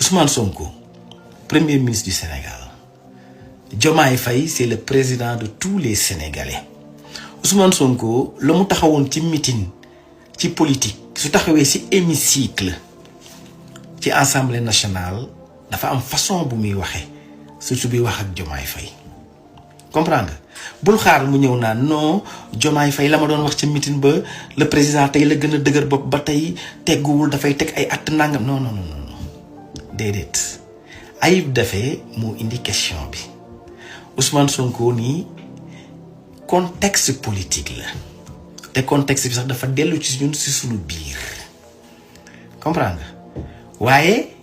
Ousmane Sonko premier ministre du Sénégal Diomaye Faye c'est le président de tous les Sénégalais Ousmane Sonko la mu taxawoon ci meeting ci politique su taxawee ci hémicycle ci assemblée nationale dafa am façon bu muy waxee surtout bi wax ak Diomaye Faye comprendre nga bul xaar mu ñëw naan non Diomaye Faye la ma doon wax ci meeting ba le président tey la gën a dëgër bopp ba tey tegguwul dafay teg ay at nangam non non non déedéet Ayib Daffé moo indi question bi Ousmane Sonko nii contexte politique la te contexte bi sax dafa dellu ci ñun ci sunu biir comprendre nga waaye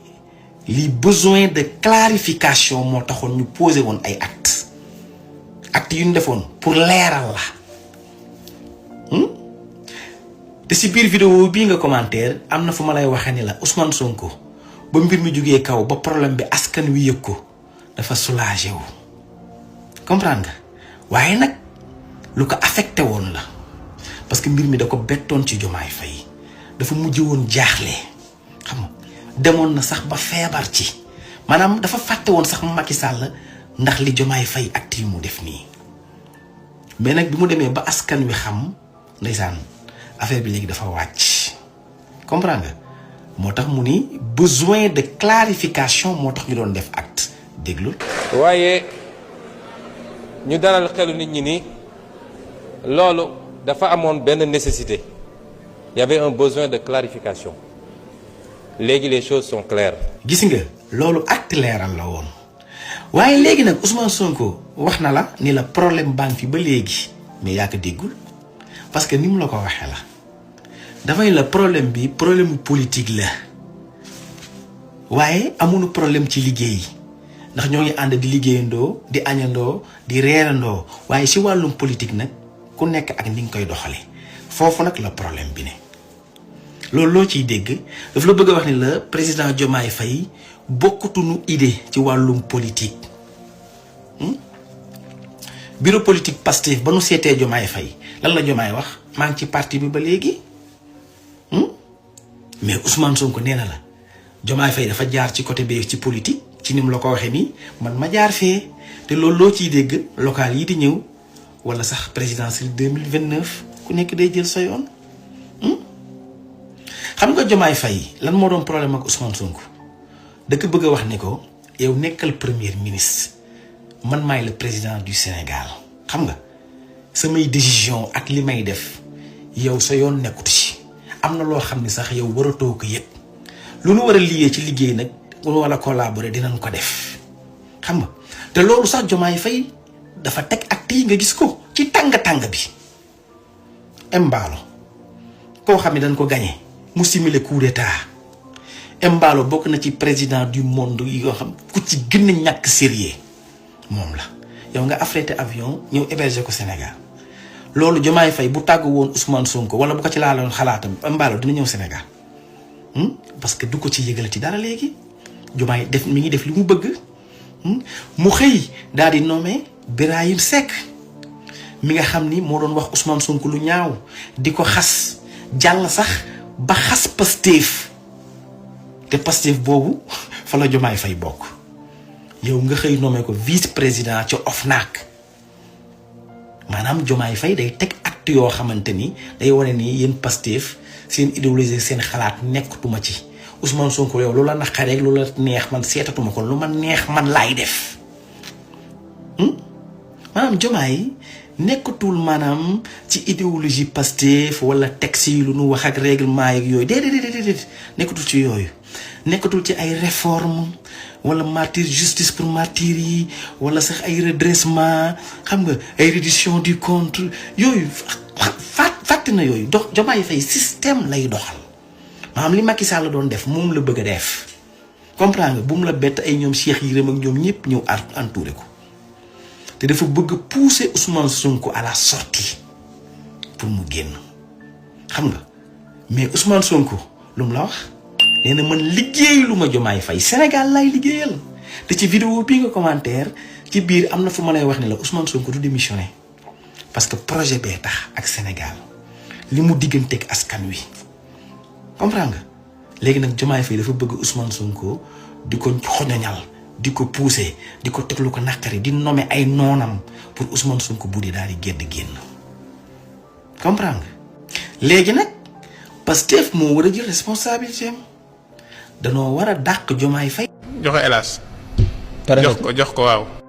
li besoin de clarification moo taxoon ñu posé woon ay actes yu ñu defoon pour leeral la te ci biir vidéo bii nga commentaire am na fu ma lay waxee ni la Ousmane Sonko ba mbir mi jógee kaw ba problème bi askan wi yëg ko dafa soulagé wu comprendre nga waaye nag lu ko affecté woon la parce que mbir mi da ko bettoon ci Diomaye Faye dafa mujj woon jaaxle xam nga demoon na sax ba feebar ci maanaam dafa fàtte woon sax Macky Sall ndax li Diomaye Faye acte yi mu def nii mais nag bi mu demee ba askan wi xam ndeysaan affaire bi léegi dafa wàcc comprendre nga moo tax mu ni besoin de clarification moo tax ñu doon def acte déglu. waaye ñu dalal xelu nit ñi ni loolu dafa amoon benn nécessité il y avait un besoin de clarification léegi les choses sont claires. gis nga loolu acte leeral la woon waaye léegi nag Ousmane Sonko wax na la ni la problème baa ngi fi ba léegi mais yaa ko déggul parce que ni mu la ko waxee la dafay la problème bi problème politique la waaye amuñu problème ci liggéey ndax ñoo ngi ànd di liggéeyandoo di añandoo di reerandoo waaye si wàllum politique nag ku nekk ak ni nga koy doxalee foofu nag la problème bi ne loolu loo ciy dégg daf la bëgg a wax ni la président Diomaye Faye bokkatuñu idée ci wàllum politique bureau politique Pastef ba nu seetee Diomaye Faye lan la Diomaye wax maa ngi ci parti bi ba léegi mais Ousmane Sonko nee na la Diomaye Faye dafa jaar ci côté bi ci politique ci ni mu la ko waxee nii man ma jaar fee te loolu loo ciy dégg local yi di ñëw wala sax présidentielle 2029 ku nekk day jël sa yoon xam nga Diomaye Faye lan moo doon problème ak Ousmane Sonko dëkk bëgg a wax ni ko yow nekkal premier ministre man maay le président du Sénégal xam nga samay décision ak li may def yow sa yoon nekkut ci am na loo xam ne sax yow waratoo ko yëpp lu nu war a liggéey ci liggéey nag wala collaborer dinañ ko def xam nga te loolu sax Diomaye Faye dafa teg acte yi nga gis ko ci tàng-tàng bi Embalo koo xam ne dañ ko gagné mu simulé coup d'état Embalo bokk na ci président du monde yi yoo xam ku ci gën a ñàkk sérieux moom la yow nga affrété avion ñëw héberger ko Sénégal loolu Diomaye Faye bu tàgg woon Ousmane Sonko wala bu ko ci laaloon xalaatam Embalo dina ñëw Sénégal parce que du ko ci yëgal ci dara léegi Diomaye def mi ngi def li mu bëgg mu xëy daal di nommé Birahim Seck mi nga xam ni moo doon wax Ousmane Sonko lu ñaaw di ko xas jàll sax ba xas Pastef te Pastef boobu fa la Diomaye Faye bokk yow nga xëy nommé ko vice président ci OFNAC maanaam Diomaye Faye day teg acte yoo xamante ni day wane ni yéen Pastef seen idéologie seen xalaat nekkatuma ci Ousmane Sonko yow lu la naqaree lu la neex man seetatuma ko lu ma neex man laay def maanaam Diomaye nekkatul maanaam ci idéologie Pastef wala texte yi lu nu wax ak règlement yeeg yooyu déedéet nekkatul ci yooyu nekkatul ci ay réforme wala martyr justice pour martyr yi wala sax ay redressement xam nga ay reddition du compte yooyu fàtte na yooyu dox Diomaye Faye système lay doxal maanaam li Macky Sall doon def moom la bëgg a def comprendre nga bu mu la bett ay ñoom Cheikh Yérim ak ñoom ñëpp ñëw entouré ko te dafa bëgg pousser Ousmane Sonko à la sortie pour mu génn xam nga mais Ousmane Sonko lu mu la wax nee na man liggéey lu ma Diomaye Faye Sénégal lay liggéeyal te ci vidéo bii nga commentaire ci biir am na fu ma lay wax ne la Ousmane Sonko du démissionné parce que projet bee tax ak Sénégal li mu digganteeg askan wi comprendre nga léegi nag Diomaye Faye dafa bëgg Ousmane Sonko di ko xoñoñal di ko pousser di ko teg lu ko naqari di nommer ay noonam pour Ousmane Sonko bu di daal di génn comprendre nga léegi nag Pastef moo war a jël responsabilité am danoo war a dàq Diomaye Faye. jox ko Elas. jox ko waaw.